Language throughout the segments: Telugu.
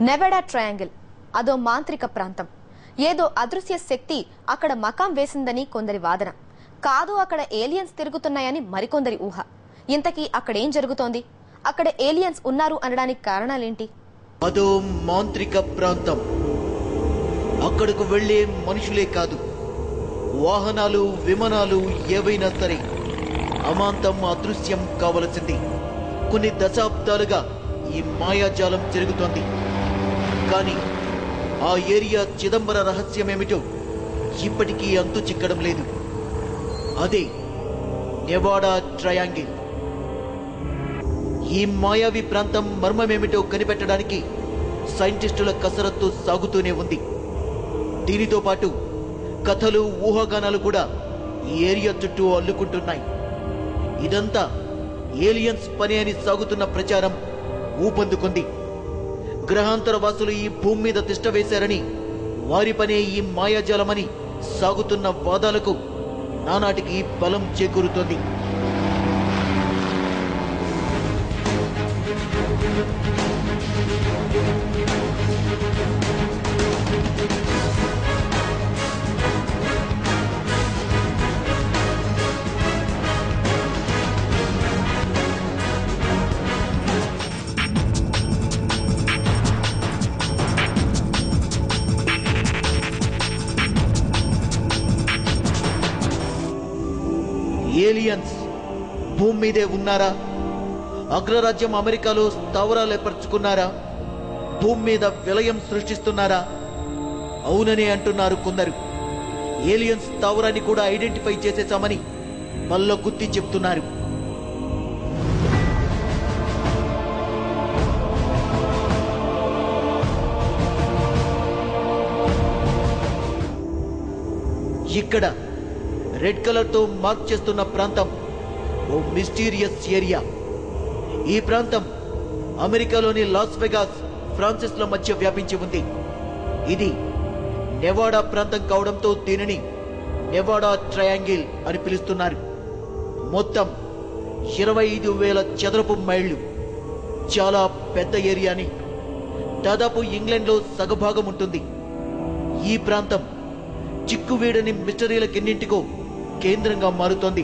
నెవాడా ట్రయాంగిల్ అదో మాంత్రిక ప్రాంతం. ఏదో అదృశ్య శక్తి అక్కడ మకాం వేసిందని కొందరి వాదన. కాదు, అక్కడ ఏలియన్స్ తిరుగుతున్నాయని మరికొందరి ఊహ. ఇంతకీ అక్కడేం జరుగుతోంది? అక్కడ ఏలియన్స్ ఉన్నారు అనడానికి కారణాలేంటి? అదో మాంత్రిక ప్రాంతం. అక్కడకు వెళ్లే మనుషులే కాదు, వాహనాలు, విమానాలు ఏవైనా సరే అమాంతం అదృశ్యం కావలసింది. కొన్ని దశాబ్దాలుగా ఈ మాయాజాలం జరుగుతోంది. కానీ ఆ ఏరియా చిదంబర రహస్యమేమిటో ఇప్పటికీ అంతు చిక్కడం లేదు. అదే నెవాడా ట్రయాంగిల్. ఈ మాయావి ప్రాంతం మర్మమేమిటో కనిపెట్టడానికి సైంటిస్టుల కసరత్తు సాగుతూనే ఉంది. దీనితో పాటు కథలు, ఊహాగానాలు కూడా ఈ ఏరియా చుట్టూ అల్లుకుంటున్నాయి. ఇదంతా ఏలియన్స్ పని అని సాగుతున్న ప్రచారం ఊపందుకుంది. గ్రహాంతర వాసులు ఈ భూమి మీద తిష్ట వేశారని, వారి పనే ఈ మాయాజాలమని సాగుతున్న వాదాలకు నానాటికి బలం చేకూరుతోంది. ఏలియన్స్ భూమి మీదే ఉన్నారా? అగ్రరాజ్యం అమెరికాలో స్థావరాలు ఏర్పరచుకున్నారా? భూమి మీద విలయం సృష్టిస్తున్నారా? అవుననే అంటున్నారు కొందరు. ఏలియన్స్ స్థావరాన్ని కూడా ఐడెంటిఫై చేసేశామని మళ్ళీ గుర్తి చెప్తున్నారు. ఇక్కడ రెడ్ కలర్ తో మార్క్ చేస్తున్న ప్రాంతం ఓ మిస్టీరియస్ ఏరియా. ఈ ప్రాంతం అమెరికాలోని లాస్ వెగాస్, ఫ్రాన్సిస్ ల మధ్య వ్యాపించి ఉంది. ఇది నెవాడా ప్రాంతం కావడంతో దీనిని నెవాడా ట్రయాంగిల్ అని పిలుస్తున్నారు. మొత్తం 25,000 చదరపు మైళ్లు. చాలా పెద్ద ఏరియాని. దాదాపు ఇంగ్లాండ్లో సగభాగం ఉంటుంది. ఈ ప్రాంతం చిక్కువీడని మిస్టరీలకెన్నింటికో కేంద్రంగా మారుతోంది.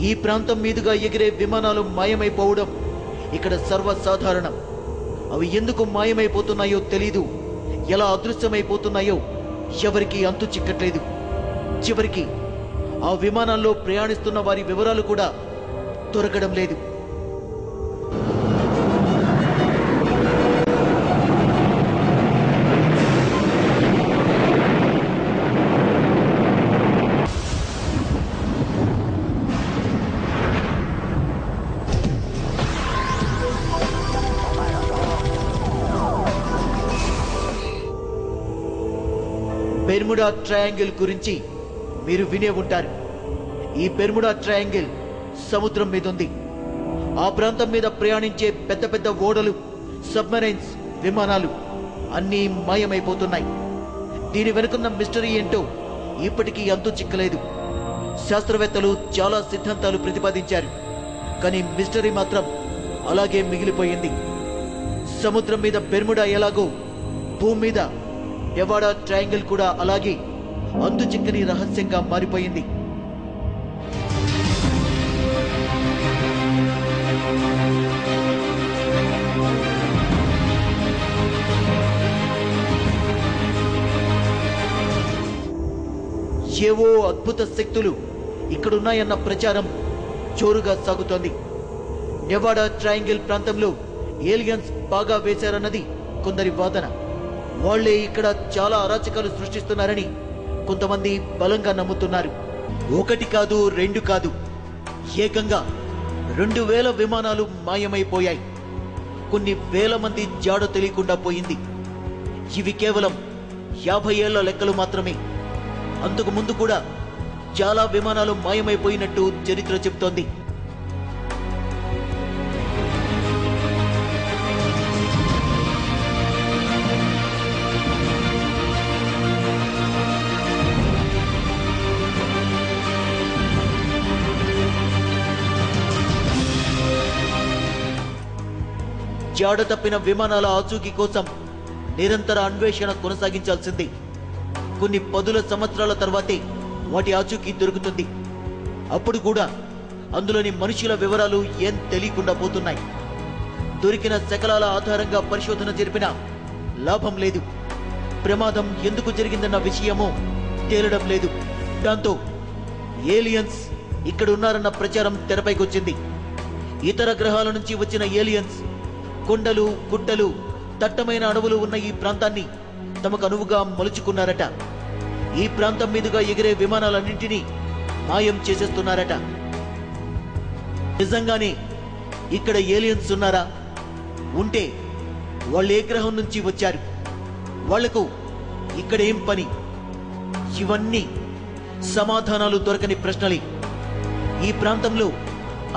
ఈ ప్రాంతం మీదుగా ఎగిరే విమానాలు మాయమైపోవడం ఇక్కడ సర్వసాధారణం. అవి ఎందుకు మాయమైపోతున్నాయో తెలీదు. ఎలా అదృశ్యమైపోతున్నాయో ఎవరికి అంతు చిక్కట్లేదు. చివరికి ఆ విమానాల్లో ప్రయాణిస్తున్న వారి వివరాలు కూడా దొరకడం లేదు. బెర్ముడా ట్రయాంగిల్ గురించి మీరు వినే ఉంటారు. ఈ బెర్ముడా ట్రయాంగిల్ సముద్రం మీద ఉంది. ఆ ప్రాంతం మీద ప్రయాణించే పెద్ద పెద్ద ఓడలు, సబ్మెరైన్స్, విమానాలు అన్నీ మాయమైపోతున్నాయి. దీని వెనుకున్న మిస్టరీ ఏంటో ఇప్పటికీ అంతు చిక్కలేదు. శాస్త్రవేత్తలు చాలా సిద్ధాంతాలు ప్రతిపాదించారు, కానీ మిస్టరీ మాత్రం అలాగే మిగిలిపోయింది. సముద్రం మీద బెర్ముడా ఎలాగో భూమి మీద నెవాడా ట్రయాంగిల్ కూడా అలాగే అంతు చిక్కని రహస్యంగా మారిపోయింది. ఏవో అద్భుత శక్తులు ఇక్కడున్నాయన్న ప్రచారం జోరుగా సాగుతోంది. నెవాడా ట్రయాంగిల్ ప్రాంతంలో ఏలియన్స్ బాగా వేశారన్నది కొందరి వాదన. వాళ్లే ఇక్కడ చాలా అరాచకాలు సృష్టిస్తున్నారని కొంతమంది బలంగా నమ్ముతున్నారు. ఒకటి కాదు, రెండు కాదు, ఏకంగా 2,000 విమానాలు మాయమైపోయాయి. కొన్ని వేల మంది జాడ తెలియకుండా పోయింది. ఇవి కేవలం 50 ఏళ్ల లెక్కలు మాత్రమే. అంతకు ముందు కూడా చాలా విమానాలు మాయమైపోయినట్టు చరిత్ర చెబుతోంది. జాడ తప్పిన విమానాల ఆచూకీ కోసం నిరంతర అన్వేషణ కొనసాగించాల్సింది. కొన్ని పదుల సంవత్సరాల తర్వాతే వాటి ఆచూకీ దొరుకుతుంది. అప్పుడు కూడా అందులోని మనుషుల వివరాలు ఏం తెలియకుండా పోతున్నాయి. దొరికిన శకలాల ఆధారంగా పరిశోధన జరిపిన లాభం లేదు. ప్రమాదం ఎందుకు జరిగిందన్న విషయము తేలడం లేదు. దాంతో ఏలియన్స్ ఇక్కడ ఉన్నారన్న ప్రచారం తెరపైకొచ్చింది. ఇతర గ్రహాల నుంచి వచ్చిన ఏలియన్స్ కొండలు, గుట్టలు, దట్టమైన అడవులు ఉన్న ఈ ప్రాంతాన్ని తమకు అనువుగా మలుచుకున్నారట. ఈ ప్రాంతం మీదుగా ఎగిరే విమానాలన్నింటినీ మాయం చేసేస్తున్నారట. నిజంగానే ఇక్కడ ఏలియన్స్ ఉన్నారా? ఉంటే వాళ్ళు ఏ గ్రహం నుంచి వచ్చారు? వాళ్లకు ఇక్కడ ఏం పని? ఇవన్నీ సమాధానాలు దొరకని ప్రశ్నలే. ఈ ప్రాంతంలో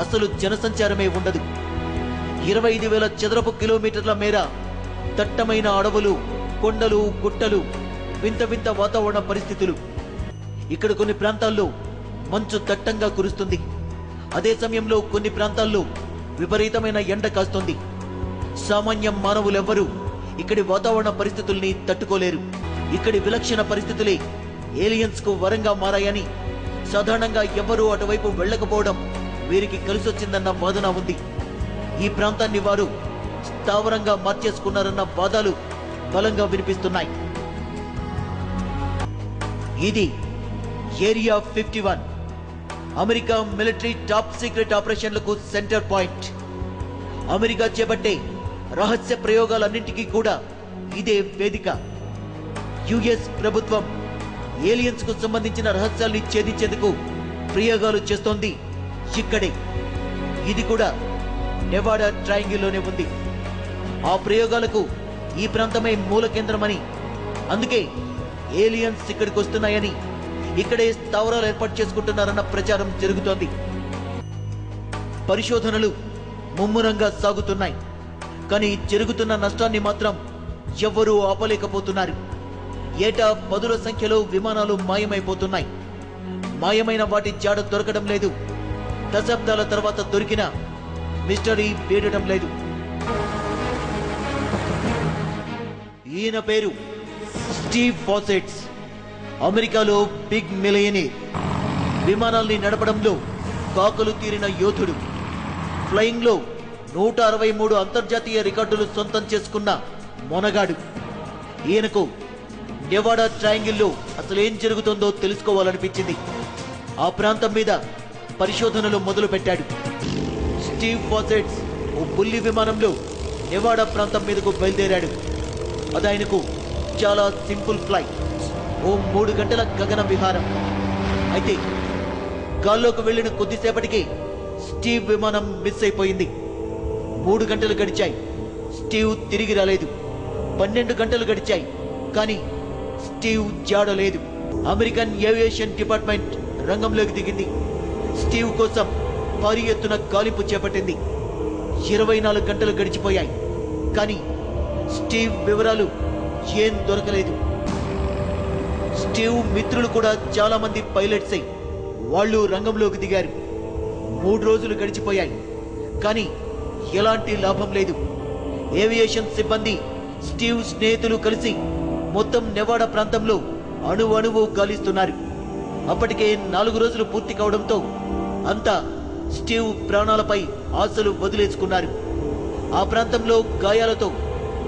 అసలు జనసంచారమే ఉండదు. 25,000 చదరపు కిలోమీటర్ల మేర దట్టమైన అడవులు, కొండలు, గుట్టలు, వింత వింత వాతావరణ పరిస్థితులు. ఇక్కడ కొన్ని ప్రాంతాల్లో మంచు దట్టంగా కురుస్తుంది. అదే సమయంలో కొన్ని ప్రాంతాల్లో విపరీతమైన ఎండ కాస్తుంది. సామాన్య మానవులెవ్వరూ ఇక్కడి వాతావరణ పరిస్థితుల్ని తట్టుకోలేరు. ఇక్కడి విలక్షణ పరిస్థితులే ఏలియన్స్ కు వరంగా మారాయని, సాధారణంగా ఎవ్వరూ అటువైపు వెళ్లకపోవడం వీరికి కలిసొచ్చిందన్న వాదన ఉంది. ఈ ప్రాంతాన్ని వారు స్థావరంగా మార్చేసుకున్నారన్న వాదాలు బలంగా వినిపిస్తున్నాయి. ఇది area 51, America military top secret ఆపరేషన్లకు సెంటర్ పాయింట్. అమెరికా చేపట్టే రహస్య ప్రయోగాలన్నింటికీ కూడా ఇదే వేదిక. యుఎస్ ప్రభుత్వం ఏలియన్స్ కు సంబంధించిన రహస్యాల్ని ఛేదించేందుకు ప్రయోగాలు చేస్తోంది ఇక్కడే. ఇది కూడా నెవాడా ట్రయాంగిల్లోనే ఉంది. ఆ ప్రయోగాలకు ఈ ప్రాంతమే మూల కేంద్రమని, అందుకే ఏలియన్స్ ఇక్కడికి వస్తున్నాయని, ఇక్కడే స్థావరాలు ఏర్పాటు చేసుకుంటున్నారన్న ప్రచారం జరుగుతోంది. పరిశోధనలు ముమ్మరంగా సాగుతున్నాయి. కానీ జరుగుతున్న నష్టాన్ని మాత్రం ఎవ్వరూ ఆపలేకపోతున్నారు. ఏటా పదుల సంఖ్యలో విమానాలు మాయమైపోతున్నాయి. మాయమైన వాటి జాడ దొరకడం లేదు. దశాబ్దాల తర్వాత దొరికిన మిస్టరీ వీడటం లేదు. ఈయన పేరు స్టీవ్ ఫాసెట్స్. అమెరికాలో బిగ్ మిలియనీర్. విమానాల్ని నడపడంలో కాకలు తీరిన యోధుడు. ఫ్లయింగ్ లో 163 అంతర్జాతీయ రికార్డులు సొంతం చేసుకున్న మొనగాడు. ఈయనకు నెవాడా ట్రయాంగిల్లో అసలేం జరుగుతుందో తెలుసుకోవాలనిపించింది. ఆ ప్రాంతం మీద పరిశోధనలు మొదలు పెట్టాడు. స్టీవ్ ఫాసెట్స్ ఓ బుల్లి విమానంలో నెవాడా ప్రాంతం మీదకు బయలుదేరాడు. అది ఆయనకు చాలా సింపుల్ ఫ్లైట్. ఓ 3 గంటల గగన విహారం. అయితే గాల్లోకి వెళ్లిన కొద్దిసేపటికి స్టీవ్ విమానం మిస్ అయిపోయింది. 3 గంటలు గడిచాయి. స్టీవ్ తిరిగి రాలేదు. 12 గంటలు గడిచాయి. కానీ స్టీవ్ జాడలేదు. అమెరికన్ ఏవియేషన్ డిపార్ట్మెంట్ రంగంలోకి దిగింది. స్టీవ్ కోసం భారీ ఎత్తున గాలింపు చేపట్టింది. 24 గంటలు గడిచిపోయాయి. కానీ స్టీవ్ వివరాలు ఏం దొరకలేదు. స్టీవ్ మిత్రులు కూడా చాలా మంది పైలట్స్ అయి వాళ్ళు రంగంలోకి దిగారు. 3 రోజులు గడిచిపోయాయి. కానీ ఎలాంటి లాభం లేదు. ఏవియేషన్ సిబ్బంది, స్టీవ్ స్నేహితులు కలిసి మొత్తం నెవాడా ప్రాంతంలో అణువణువు గాలిస్తున్నారు. అప్పటికే 4 రోజులు పూర్తి కావడంతో అంతా స్టీవ్ ప్రాణాలపై ఆశలు వదిలేసుకున్నారు. ఆ ప్రాంతంలో గాయాలతో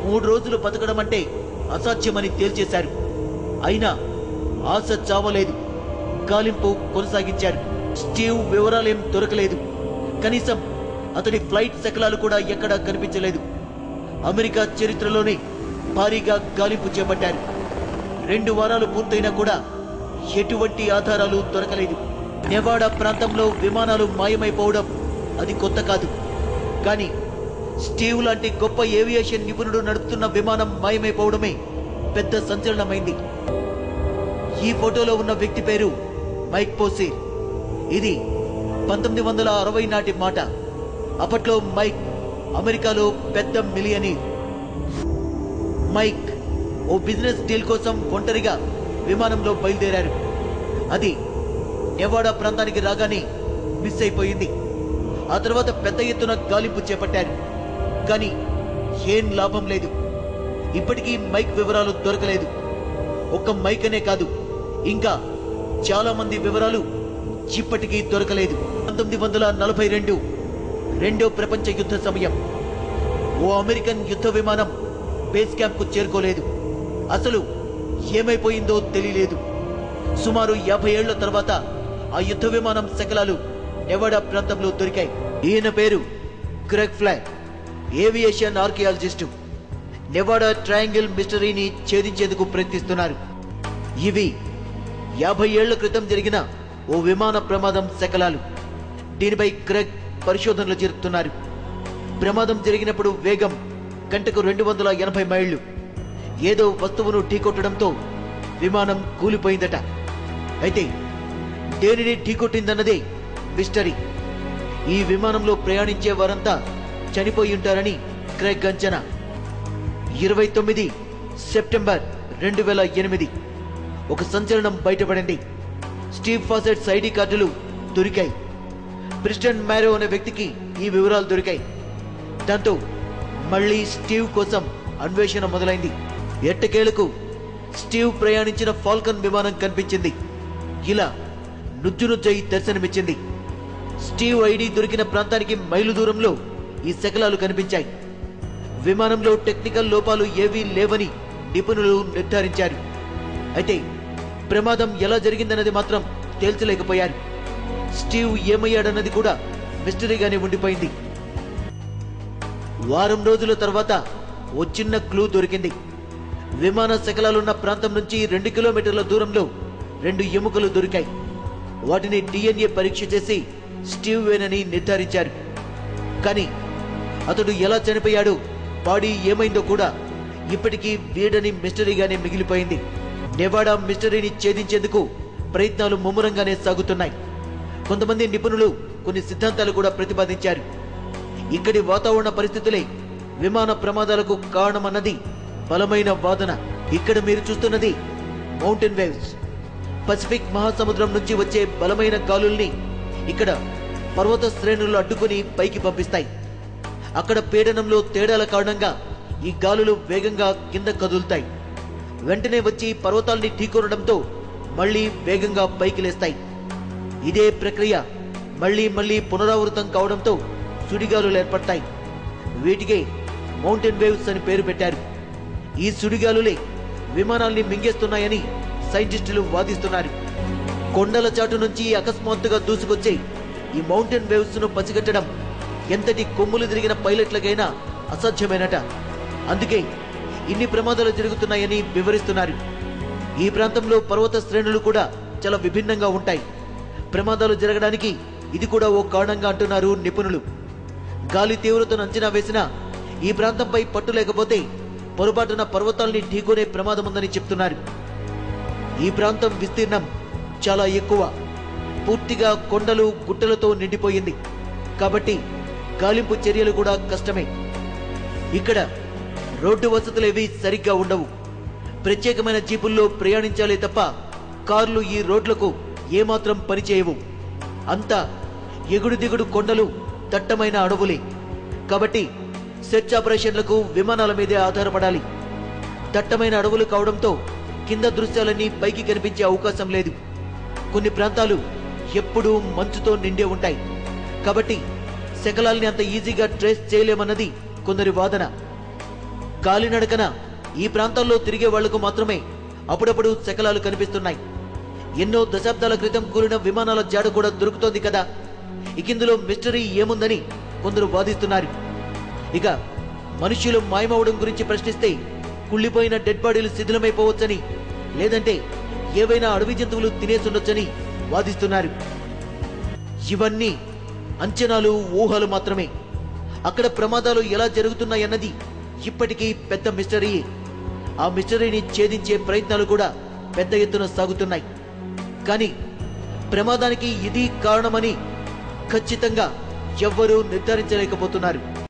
3 రోజులు బతకడం అంటే అసాధ్యమని తేల్చేశారు. అయినా ఆశ చావలేదు. గాలింపు కొనసాగించారు. స్టీవ్ వివరాలేం దొరకలేదు. కనీసం అతడి ఫ్లైట్ శకలాలు కూడా ఎక్కడా కనిపించలేదు. అమెరికా చరిత్రలోనే భారీగా గాలింపు చేపట్టారు. 2 వారాలు పూర్తయినా కూడా ఎటువంటి ఆధారాలు దొరకలేదు. నెవాడా ప్రాంతంలో విమానాలు మాయమైపోవడం అది కొత్త కాదు. కానీ స్టీవ్ లాంటి గొప్ప ఏవియేషన్ నిపుణుడు నడుపుతున్న విమానం మాయమైపోవడమే పెద్ద సంచలనమైంది. ఈ ఫోటోలో ఉన్న వ్యక్తి పేరు మైక్ పోసీర్. ఇది 1960 నాటి మాట. అప్పట్లో మైక్ అమెరికాలో పెద్ద మిలియనీర్. మైక్ ఓ బిజినెస్ డీల్ కోసం ఒంటరిగా విమానంలో బయలుదేరారు. అది నెవాడా ప్రాంతానికి రాగానే మిస్ అయిపోయింది. ఆ తర్వాత పెద్ద ఎత్తున గాలింపు చేపట్టారు. కానీ ఏం లాభం లేదు. ఇప్పటికీ మైక్ వివరాలు దొరకలేదు. ఒక్క మైక్ అనే కాదు, ఇంకా చాలా మంది వివరాలు ఇప్పటికీ దొరకలేదు. 1942 రెండో ప్రపంచ యుద్ధ సమయం. ఓ అమెరికన్ యుద్ధ విమానం బేస్ క్యాంప్ కు చేరుకోలేదు. అసలు ఏమైపోయిందో తెలియలేదు. సుమారు 50 ఏళ్ల తర్వాత ఆ యుద్ధ విమానం శకలాలు నెవాడా ప్రాంతంలో దొరికాయి. ఈయన పేరు Craig Fly, aviation archaeologist. Nevada triangle మిస్టరీని ఛేదించేందుకు ప్రయత్నిస్తున్నారు. ఇవి 50 ఏళ్ల క్రితం జరిగిన ఓ విమాన ప్రమాదం శకలాలు. దీనిపై క్రెగ్ పరిశోధనలు జరుపుతున్నారు. ప్రమాదం జరిగినప్పుడు వేగం గంటకు 280 మైళ్లు. ఏదో వస్తువును ఢీకొట్టడంతో విమానం కూలిపోయిందట. అయితే దేనిని ఢీకొట్టిందన్నదే మిస్టరీ. ఈ విమానంలో ప్రయాణించే వారంతా చనిపోయి ఉంటారని క్రెగ్ అంచనా. 29 సెప్టెంబర్ 2008 ఒక సంచలనం బయటపడింది. స్టీవ్ ఫాసెట్స్ ఐడి కార్డులు దొరికాయి. ప్రిస్టన్ మ్యారో అనే వ్యక్తికి ఈ వివరాలు దొరికాయి. దాంతో మళ్లీ స్టీవ్ కోసం అన్వేషణ మొదలైంది. ఎట్టకేలకు స్టీవ్ ప్రయాణించిన ఫాల్కన్ విమానం కనిపించింది. ఇలా నుజ్జునుజ్జై దర్శనమిచ్చింది. స్టీవ్ ఐడి దొరికిన ప్రాంతానికి మైలు దూరంలో ఈ శకలాలు కనిపించాయి. విమానంలో టెక్నికల్ లోపాలు ఏవీ లేవని నిపుణులు నిర్ధారించారు. అయితే ప్రమాదం ఎలా జరిగిందన్నది మాత్రం తేల్చలేకపోయారు. స్టీవ్ ఏమయ్యాడన్నది కూడా మిస్టరీగానే ఉండిపోయింది. వారం రోజుల తర్వాత ఓ చిన్న క్లూ దొరికింది. విమాన శకలాలున్న ప్రాంతం నుంచి 2 కిలోమీటర్ల దూరంలో 2 ఎముకలు దొరికాయి. వాటిని DNA పరీక్ష చేసి స్టీవ్ వేనని నిర్ధారించారు. కానీ అతడు ఎలా చనిపోయాడో, బాడీ ఏమైందో కూడా ఇప్పటికీ వీడని మిస్టరీగానే మిగిలిపోయింది. నెవాడా మిస్టరీని ఛేదించేందుకు ప్రయత్నాలు ముమ్మరంగానే సాగుతున్నాయి. కొంతమంది నిపుణులు కొన్ని సిద్ధాంతాలు కూడా ప్రతిపాదించారు. ఇక్కడి వాతావరణ పరిస్థితులే విమాన ప్రమాదాలకు కారణమన్నది బలమైన వాదన. ఇక్కడ మీరు చూస్తున్నది మౌంటైన్ వేవ్స్. పసిఫిక్ మహాసముద్రం నుంచి వచ్చే బలమైన గాలుల్ని ఇక్కడ పర్వత శ్రేణులు అడ్డుకుని పైకి పంపిస్తాయి. అక్కడ పీడనంలో తేడాల కారణంగా ఈ గాలులు వేగంగా కింద కదులుతాయి. వెంటనే వచ్చి పర్వతాల్ని ఢీకొనడంతో మళ్లీ వేగంగా పైకి లేస్తాయి. ఇదే ప్రక్రియ మళ్లీ మళ్లీ పునరావృతం కావడంతో సుడిగాలులు ఏర్పడతాయి. వీటికే మౌంటైన్ వేవ్స్ అని పేరు పెట్టారు. ఈ సుడిగాలులే విమానాల్ని మింగేస్తున్నాయని సైంటిస్టులు వాదిస్తున్నారు. కొండల చాటు నుంచి అకస్మాత్తుగా దూసుకొచ్చే ఈ మౌంటైన్ వేవ్స్ ను పసిగట్టడం ఎంతటి కొమ్ములు తిరిగిన పైలట్లకైనా అసాధ్యమేనట. అందుకే ఇన్ని ప్రమాదాలు జరుగుతున్నాయని వివరిస్తున్నారు. ఈ ప్రాంతంలో పర్వత శ్రేణులు కూడా చాలా విభిన్నంగా ఉంటాయి. ప్రమాదాలు జరగడానికి ఇది కూడా ఓ కారణంగా అంటున్నారు నిపుణులు. గాలి తీవ్రతను అంచనా వేసినా ఈ ప్రాంతంపై పట్టు లేకపోతే పొరపాటున పర్వతాల్ని ఢీకొనే ప్రమాదం ఉందని చెప్తున్నారు. ఈ ప్రాంతం విస్తీర్ణం చాలా ఎక్కువ. పూర్తిగా కొండలు గుట్టలతో నిండిపోయింది. కాబట్టి గాలింపు చర్యలు కూడా కష్టమే. ఇక్కడ రోడ్డు వసతులేవి సరిగ్గా ఉండవు. ప్రత్యేకమైన జీపుల్లో ప్రయాణించాలే తప్ప కార్లు ఈ రోడ్లకు ఏమాత్రం పనిచేయవు. అంతా ఎగుడు దిగుడు కొండలు, దట్టమైన అడవులే. కాబట్టి సెర్చ్ ఆపరేషన్లకు విమానాల మీదే ఆధారపడాలి. దట్టమైన అడవులు కావడంతో కింద దృశ్యాలన్నీ పైకి కనిపించే అవకాశం లేదు. కొన్ని ప్రాంతాలు ఎప్పుడూ మంచుతో నిండే ఉంటాయి. కాబట్టి శకలాల్ని అంత ఈజీగా ట్రేస్ చేయలేమన్నది కొందరి వాదన. కాలినడకన ఈ ప్రాంతాల్లో తిరిగే వాళ్లకు మాత్రమే అప్పుడప్పుడు శకలాలు కనిపిస్తున్నాయి. ఎన్నో దశాబ్దాల క్రితం కూలిన విమానాల జాడ కూడా దొరుకుతోంది కదా. ఇకిందులో మిస్టరీ ఏముందని కొందరు వాదిస్తున్నారు. ఇక మనుష్యులు మాయమవడం గురించి ప్రశ్నిస్తే కుళ్ళిపోయిన డెడ్ బాడీలు శిథిలమైపోవచ్చని, లేదంటే ఏవైనా అడవి జంతువులు తినేసుండొచ్చని వాదిస్తున్నారు. ఇవన్నీ అంచనాలు, ఊహలు మాత్రమే. అక్కడ ప్రమాదాలు ఎలా జరుగుతున్నాయన్నది ఇప్పటికీ పెద్ద మిస్టరీయే. ఆ మిస్టరీని ఛేదించే ప్రయత్నాలు కూడా పెద్ద ఎత్తున సాగుతున్నాయి. కానీ ప్రమాదానికి ఇది కారణమని ఖచ్చితంగా ఎవ్వరూ నిర్ధారించలేకపోతున్నారు.